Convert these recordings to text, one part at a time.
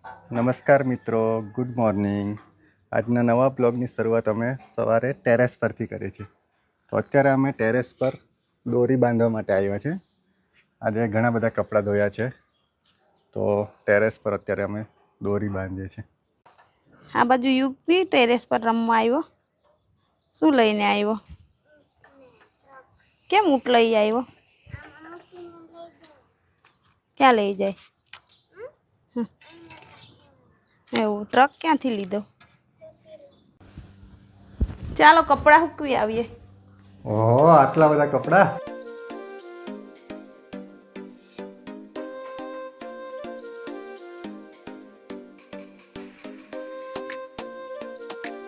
નમસ્કાર મિત્રો, good morning. આજના નવા બ્લોગની શરૂઆત અમે સવારે ટેરેસ પરથી કરી છે. તો અત્યારે અમે ટેરેસ પર દોરી બાંધવા માટે આવ્યા છે. આજે ઘણા બધા કપડાં ધોયા છે, તો ટેરેસ પર અત્યારે અમે દોરી બાંધીએ છીએ. આ બાજુ યુગ બી ટેરેસ પર રમવા આવ્યો. શું લઈને આવ્યો? કેમ ઊંટ લઈ આવ્યો? ક્યાં લઈ જાય? એવું ટ્રક ક્યાંથી લીધો? ચાલો કપડાં સૂકવી આવીએ. ઓહો, આટલા બધા કપડાં!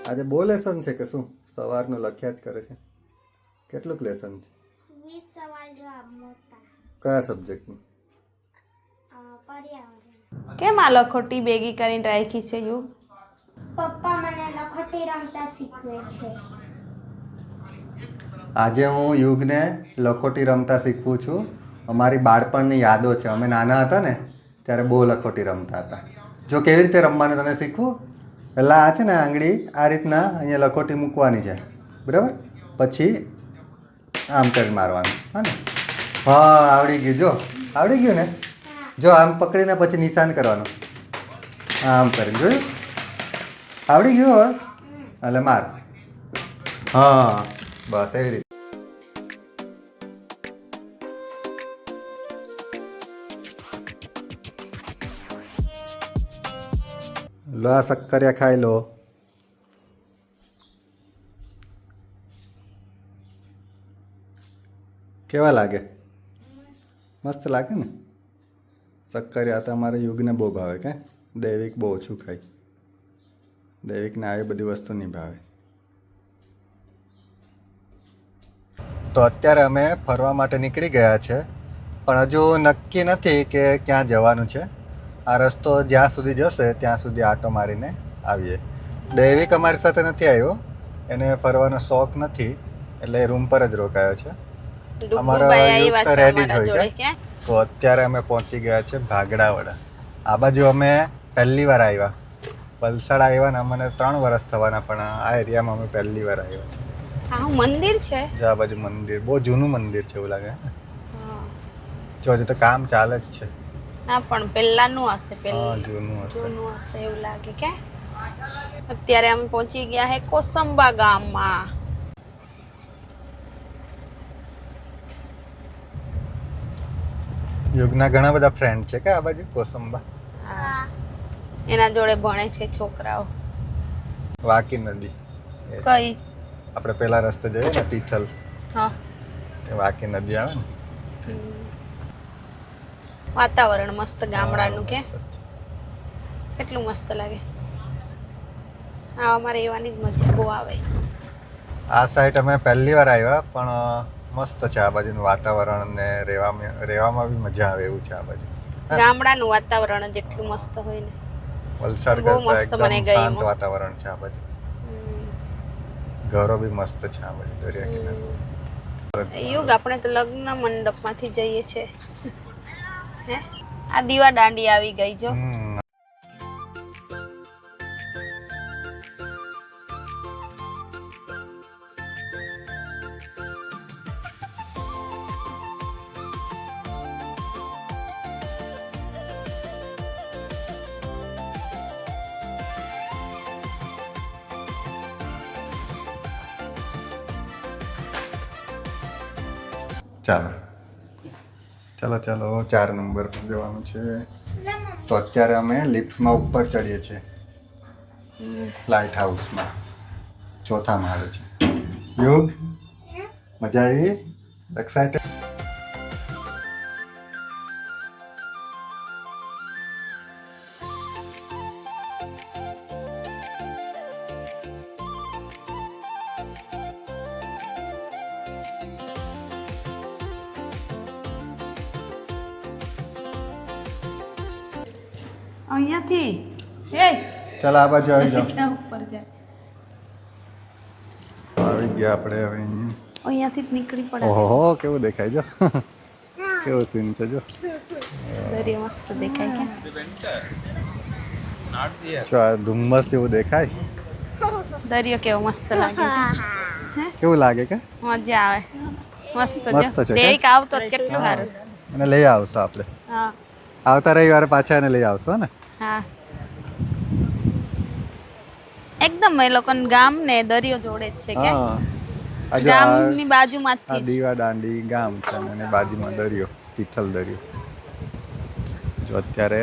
આજે બહુ લેસન છે કે શું? સવારનું લખ્યા જ કરે છે. કેટલુંક લેસન છે? 20 સવાલ જવાબ મોટા. કયા સબ્જેક્ટનું? પર્યાવરણ. કેમ આ લખોટી ભેગી કરીને રાખી છે યુગ? પપ્પા મને લખોટી રમતા શીખવે છે. આજે હું યુગને લખોટી રમતા શીખવું છું. અમારી બાળપણની યાદો છે. અમે નાના હતા ને ત્યારે બહુ લખોટી રમતા હતા. જો કેવી રીતે રમવાનું તને શીખવું? પહેલાં આ છે ને આંગળી આ રીતના અહીંયા લખોટી મૂકવાની છે, બરાબર? પછી આમ કરી મારવાનું. હા ને? હા, આવડી ગયું. જો આવડી ગયું ને? જો આમ પકડીને પછી નિશાન કરવાનું. આમ કરીને જોયું? આવડી ગયું હવે? એટલે માર. હા, બસ એવી રીતે. લો આ શક્કરિયા ખાઈ લો. કેવા લાગે? મસ્ત લાગે ને? શક્કરિયા તો અમારે યુગને બહુ ભાવે કે દૈવિક બહુ ઓછું ખાય. દૈવિકને આવી બધી વસ્તુ નહીં ભાવે. તો અત્યારે અમે ફરવા માટે નીકળી ગયા છે, પણ હજુ નક્કી નથી કે ક્યાં જવાનું છે. આ રસ્તો જ્યાં સુધી જશે ત્યાં સુધી આંટો મારીને આવીએ. દૈવિક અમારી સાથે નથી આવ્યો, એને ફરવાનો શોખ નથી, એટલે રૂમ પર જ રોકાયો છે. અમારો યુગ તો રેડી જ હોય કે. તો અત્યારે અમે પહોંચી ગયા છે ભાગડાવાડા. આ બાજુ અમે પહેલી વાર આવ્યા. વલસાડ આવ્યા ને અમને 3 વર્ષ થવાના, પણ આ એરિયામાં અમે પહેલી વાર આવ્યા. હા, મંદિર છે. જો આ બાજુ મંદિર, બહુ જૂનું મંદિર છે એવું લાગે. જો હજુ તો કામ ચાલે જ છે. ના પણ પહેલાનું હશે, જૂનું હશે એવું લાગે કે. અત્યારે અમે પહોંચી ગયા હે કોસંબા ગામમાં. યુગના ઘણા બધા ફ્રેન્ડ છે કે આ બાજુ કોસંબા. હા, એના જોડે ભણે છે છોકરાઓ. વાકી નદી કઈ? આપણે પેલા રસ્તે જઈએ ને તિથલ, હા, તે વાકી નદી આવે ને. વાતાવરણ મસ્ત ગામડાનું કે કેટલું મસ્ત લાગે. હા, અમારે રહેવાની જ મજા બહુ આવે. આ સાઈડ અમે પહેલી વાર આવ્યા, પણ મસ્ત છે આ બાજુનું વાતાવરણ ને રહેવામાં બી મજા આવે એવું છે આ બાજુ. ગામડાનું વાતાવરણ જ એટલું મસ્ત હોય ને. વલસાડ બહુ કરતા મસ્ત મને એકદમ ગયું. શાંત વાતાવરણ છે આ બાજુ. ઘરો બી મસ્ત છે આ બાજુ દરિયા કિનારે. યુગ આપણે તો લગ્ન મંડપમાંથી જઈએ છે. હે, આ દીવા દાંડી આવી ગઈ જો. ચાલો 4 નંબર પર જવાનું છે. તો અત્યારે અમે લિફ્ટમાં ઉપર ચડીએ છીએ. લાઇટ હાઉસમાં 4થા માળે છે. યુગ, મજા આવી? એક્સાઇટેડ? અહીંયાથી એ ચાલ આ બાજુ આવી જાઓ. ક્યાં ઉપર જાય? આવી ગયા આપણે હવે અહીંયા. અહીંયાથી જ નીકળી પડે. ઓહો, કેવું દેખાય જો. કેવું સીન છે જો. દરિયો મસ્ત દેખાય કે. જો આ ધુમ્મસ જેવું દેખાય. દરિયો કેવો મસ્ત લાગે છે. કેવું લાગે કે મજા આવે. મસ્ત મસ્ત છે જો કે? દેખ આવતો જ કેટલું સારું. અને લઈ આવશો આપણે હા આવતા રવિવારે પાછા એને લઈ આવશો ને. હા એકદમ એ લોકોનું ગામ ને દરિયો જોડે જ છે કે હા આ જો ગામની આ બાજુમાંથી જ. દીવા દાંડી ગામ છે અને એની બાજુમાં દરિયો તિથલ દરિયો. જો અત્યારે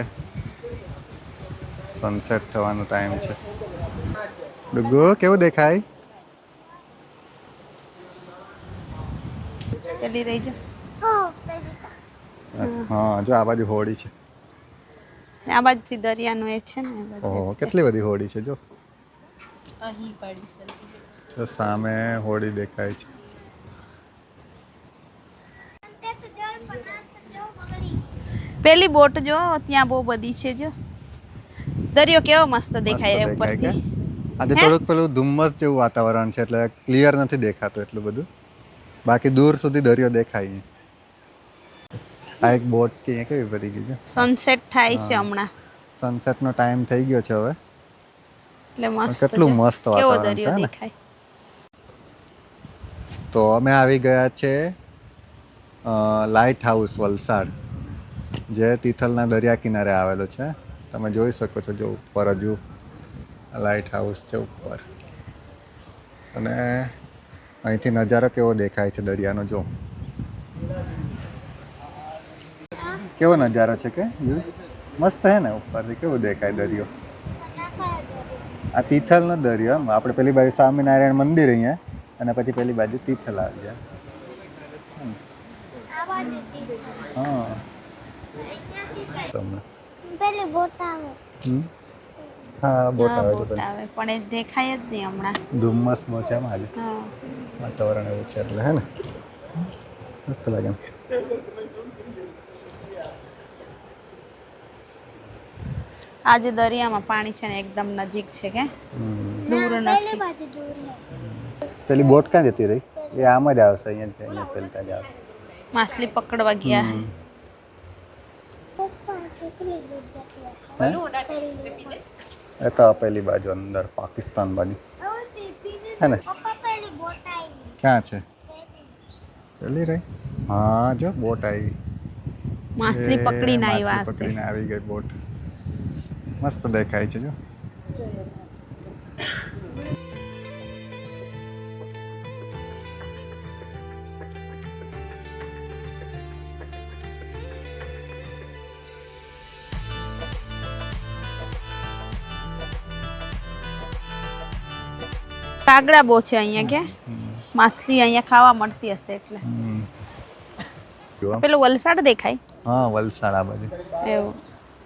સનસેટ થવાનો ટાઈમ છે. ડુગુ કેવું દેખાય? પેલી રહી જા. હા જો આ બાજુ હોડી છે. આ બાજુથી દરિયાનું એ છે ને એ બાજુ. ઓહો કેટલી બધી હોડી છે જો. જો સામે હોડી દેખાય છે. પેલી બોટ જો ત્યાં બહુ બધી છે જો. દરિયો કેવો મસ્ત દેખાય મસ્ત રે દેખાય કે? ઉપરથી. આજે થોડુંક પેલું ધુમ્મસ જેવું વાતાવરણ છે એટલે ક્લિયર નથી દેખાતું એટલું બધું. બાકી દૂર સુધી દરિયો દેખાય. આ એક બોટ કે અહીંયા કેવી ભરી ગઈ છે. સનસેટ થાય છે હમણાં સનસેટનો ટાઈમ થઈ ગયો છે હવે. એટલે મસ્ત કેટલું જો. મસ્ત કેવો વાતાવરણ દરિયો છે ને. દેખાય. તો અમે આવી ગયા છે લાઇટ હાઉસ વલસાડ જે તિથલના દરિયા કિનારે આવેલો છે. તમે જોઈ શકો છો જો ઉપર હજુ લાઇટ હાઉસ છે ઉપર અને અહીંથી નજારો કેવો દેખાય છે દરિયાનો જો. કેવો નજારો છે કે મસ્ત હે ને ઉપરથી કેવું દેખાય દરિયો. આ તિથલનો દરિયો એમ આપણે પેલી બાજુ સ્વામિનારાયણ મંદિર અહીંયા અને પછી પેલી બાજુ તિથલ આવી જાય. હા તમને પેલી બોટ આવે. હા બોટ હા આવે છે બોટ પેલી. આવે પણ એ દેખાય જ નહીં હમણાં. ધુમ્મસમાં છે એમ આજે હા વાતાવરણ એવું છે એટલે હે ને મસ્ત લાગે એમ. આજે દરિયામાં પાણી છે ને એકદમ નજીક છે કે દૂર પેલી નથી. બાજુ દૂર હે. પેલી બોટ ક્યાં જતી રહી? એ આમ જ આવશે અહીંયા જ અહીંયા પેલતા જ આવશે. માછલી પકડવા ગયા હે. પપ્પા કેટલી દૂર જતી હશે? હે? એ તો પેલી બાજુ અંદર પાકિસ્તાન બાજુ હે ને. પપ્પા પેલી બોટ આવી. ક્યાં છે પેલી રહી? હા જો બોટ આવી. માછલી એ પકડીને માછલી આવ્યા હશે. પકડીને આવી ગઈ બોટ. મસ્ત દેખાય છે જો. કાગડા બહુ છે અહીંયા કે માછલી અહીંયા ખાવા મળતી હશે એટલે. જો પેલું વલસાડ દેખાય હા વલસાડ આ બાજુ એવું.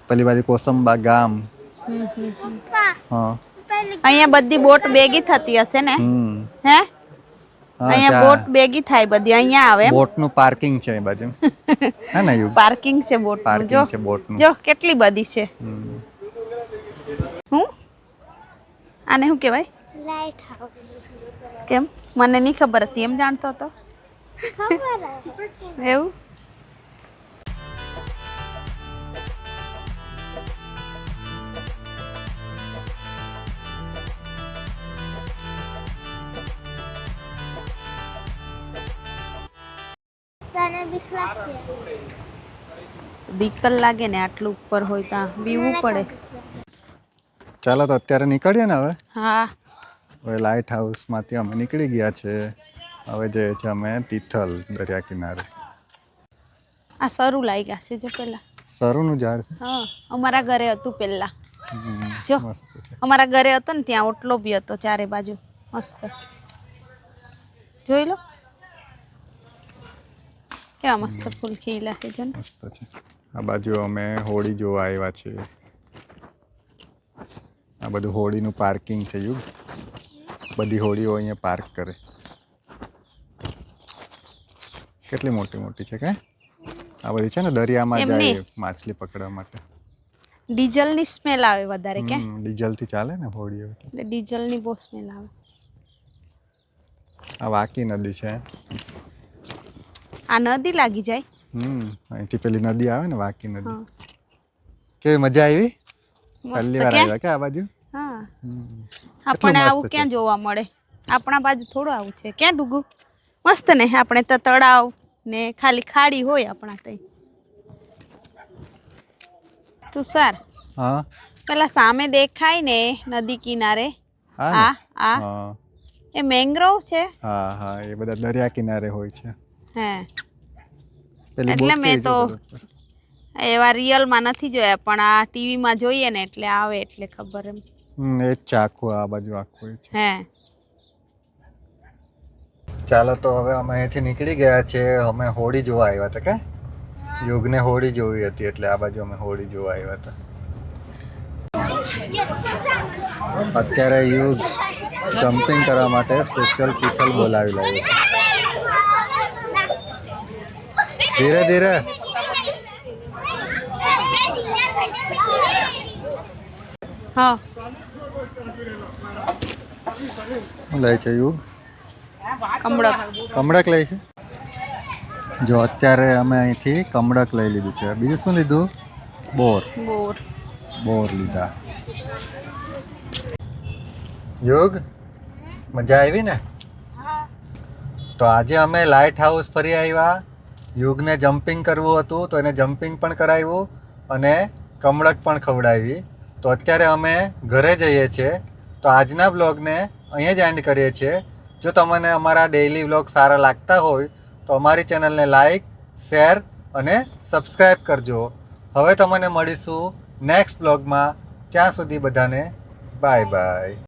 પેલી બાજુ કોસંબા ગામ. પપ્પા હા પેલી અહીંયા બધી બોટ ભેગી થતી હશે ને હે હા, અહીંયા બોટ ભેગી થાય બધી અહીંયા આવે એમ. બોટનું પાર્કિંગ છે એ બાજુ હે ને યુગ પાર્કિંગ છે બોટનું જો પાર્કિંગ છે બોટનું. જો કેટલી બધી છે. હું આને શું કહેવાય? Light house. કેમ મને નહીં ખબર હતી એમ જાણતો હતો ખબર હે. એવું. તને બીક લાગતી હે? બીક લાગે ને આટલું ઉપર હોય તો બીવું પડે. ચાલો તો અત્યારે નીકળીએ ને હવે. હા હવે લાઇટ હાઉસમાંથી અમે નીકળી ગયા છે. હવે જઈએ છીએ અમે તિથલ દરિયા કિનારે. આ સરું લાગ્યા છે જો પેલા. સરુનું ઝાડ છે. હા અમારા ઘરે હતું પેલા. હમ, જો મસ્ત છે. અમારા ઘરે હતો ને ત્યાં ઓટલો બી હતો ચારે બાજુ મસ્ત. જોઈ લો કેવા મસ્ત ફૂલ ખીલા છે જો ને. મસ્ત છે. આ બાજુ અમે હોળી જોવા આવ્યા છીએ. આ બધું હોળીનું પાર્કિંગ છે યુગ. બધી હોળીઓ અહીંયા પાર્ક કરે. કેટલી મોટી મોટી છે કે આ બધી છે ને દરિયામાં એમની? જાય માછલી પકડવા માટે. ડીઝલની સ્મેલ આવે વધારે કે ડીઝલથી ચાલે ને હોળીઓ એટલે. એટલે ડીઝલની બહુ સ્મેલ આવે. આ વાકી નદી છે. આ નદી લાગી જાય. અહીંથી પેલી નદી આવે ને વાકી નદી. હા કેવી મજા આવી? પહેલી વાર કે આવ્યા કે આ બાજુ હા હમ. આપણને મસ્ત આવું છે. ક્યાં જોવા મળે આપણા બાજુ થોડું આવું છે ક્યાં ડુગુ મસ્ત ને આપણે તો તળાવ ને ખાલી ખાડી હોય આપણા તઈ તુષાર હા પેલા સામે દેખાય ને નદી કિનારે હા ને? આ હા એ મેંગ્રોવ છે હા હા એ બધા દરિયા કિનારે હોય છે હે પેલી એટલે બોટ મેં કેવી છે તો પેલી ઉપર. એવા રિયલમાં નથી જોયા પણ આ ટીવીમાં જોઈએ ને એટલે આવે એટલે ખબર એમ એ જ છે આખું આ બાજુ આખું એ છે હે ચાલો તો હવે અમે અહીંથી નીકળી ગયા છે અમે હોળી જોવા આવ્યા હતા કે યુગને હોળી જોવી હતી એટલે આ બાજુ અમે હોળી જોવા આવ્યા હતા અત્યારે યુગ જમ્પિંગ કરવા માટે સ્પેશિયલ પીછલ બોલાવી લાવ્યું છે ધીરે ધીરે હા શું લે છે યુગ કમળક કમળક લે છે જો અત્યારે અમે અહીંથી કમળક લઈ લીધું છે બીજું શું લીધું બોર બોર બોર લીધા યુગ મજા આવી ને તો આજે અમે લાઇટ હાઉસ ફરી આવ્યા યુગને જમ્પિંગ કરવું હતું તો એને જમ્પિંગ પણ કરાવ્યું અને કમળક પણ ખવડાવી તો અત્યારે અમે ઘરે જઈએ છીએ તો આજના બ્લોગને અહીંયા જ એન્ડ કરીએ છીએ જો તમને અમારા ડેઇલી બ્લોગ સારા લાગતા હોય તો અમારી ચેનલને લાઈક શેર અને સબસ્ક્રાઈબ કરજો હવે તમને મળીશું નેક્સ્ટ બ્લોગમાં ત્યાં સુધી બધાને બાય બાય